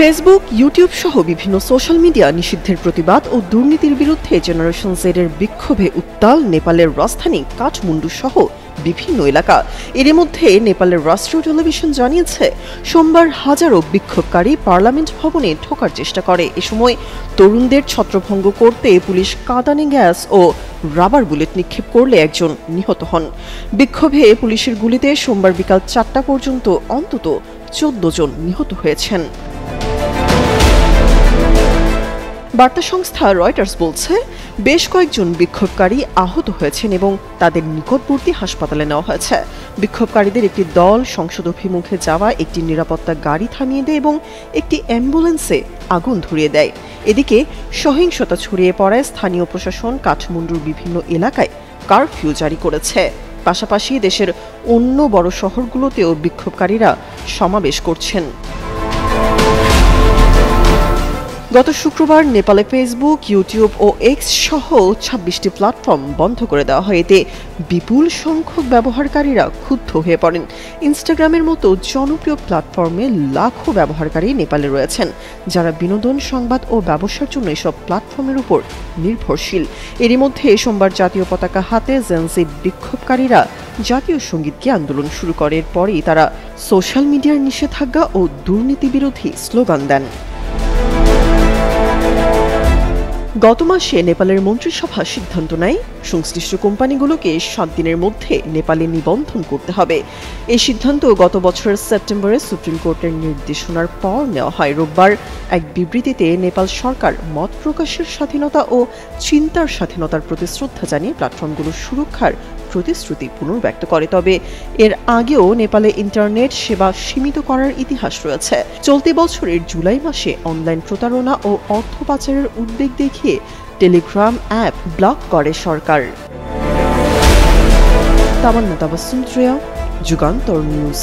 Facebook, YouTube সহ বিভিন্ন social media নিষিদ্ধের প্রতিবাদ ও দুর্নীতির বিরুদ্ধে জেনারেশন জেডের বিক্ষোভে উত্তাল নেপালের রাজধানী কাঠমান্ডু সহ বিভিন্ন এলাকা। এর মধ্যে নেপালের রাষ্ট্রীয় টেলিভিশন জানিয়েছে, সোমবার হাজারো বিক্ষোভকারী পার্লামেন্ট ভবনে ঢোকার চেষ্টা করে। এ সময় তরুণদের ছত্রভঙ্গ করতে পুলিশ কাঁদানে গ্যাস ও রাবার বুলেট নিক্ষেপ করলে একজন নিহত হন। বিক্ষোভে পুলিশের গুলিতে সোমবার বিকাল ৪টা পর্যন্ত অন্তত ১৪ জন নিহত হয়েছেন। বার্তা সংস্থা রয়টার্স বলছে, বেশ কয়েকজন বিক্ষোভকারী আহত হয়েছেন এবং তাদের নিকটবর্তী হাসপাতালে নেওয়া হয়েছে। বিক্ষোভকারীদের একটি দল সংসদ অভিমুখে যাওয়া একটি নিরাপত্তা গাড়ি থামিয়ে দেয় এবং একটি অ্যাম্বুলেন্সে আগুন ধরিয়ে দেয়। এদিকে সহিংসতা ছড়িয়ে পড়ায় স্থানীয় প্রশাসন কাঠমান্ডুর বিভিন্ন এলাকায় কারফিউ জারি করেছে। পাশাপাশি দেশের অন্য বড় শহরগুলোতেও বিক্ষোভকারীরা সমাবেশ করছেন। গত শুক্রবার নেপালে ফেসবুক, ইউটিউব ও এক্স সহ ২৬টি প্ল্যাটফর্ম বন্ধ করে দেওয়া হয়। এতে বিপুল সংখ্যক ব্যবহারকারীরা ক্ষুব্ধ হয়ে পড়েন। ইনস্টাগ্রামের মতো জনপ্রিয় প্ল্যাটফর্মে লাখো ব্যবহারকারী নেপালে রয়েছেন, যারা বিনোদন, সংবাদ ও ব্যবসার জন্য এসব প্ল্যাটফর্মের উপর নির্ভরশীল। এরই মধ্যে সোমবার জাতীয় পতাকা হাতে জেনজি বিক্ষোভকারীরা জাতীয় সঙ্গীত গেয়ে আন্দোলন শুরু করে। এরপরই তারা সোশ্যাল মিডিয়ার নিষেধাজ্ঞা ও দুর্নীতি বিরোধী স্লোগান দেন। গত মাসে নেপালের মন্ত্রিসভা সিদ্ধান্ত নেয়, সংশ্লিষ্ট কোম্পানিগুলোকে ৭ দিনের মধ্যে নেপালে নিবন্ধন করতে হবে। এই সিদ্ধান্ত গত বছরের সেপ্টেম্বরে সুপ্রিম কোর্টের নির্দেশনার পর নেওয়া হয়। রোববার এক বিবৃতিতে নেপাল সরকার মত প্রকাশের স্বাধীনতা ও চিন্তার স্বাধীনতার প্রতি শ্রদ্ধা জানিয়ে প্ল্যাটফর্মগুলোর সুরক্ষার প্রতিশ্রুতি পুনর্ব্যক্ত করে। তবে এর আগেও নেপালে ইন্টারনেট সেবা সীমিত করার ইতিহাস রয়েছে। চলতি বছরের জুলাই মাসে অনলাইন প্রতারণা ও অর্থ পাচারের উদ্বেগ দেখিয়ে টেলিগ্রাম অ্যাপ ব্লক করে সরকার। তামান্না তাবাসসুম, যুগান্তর নিউজ।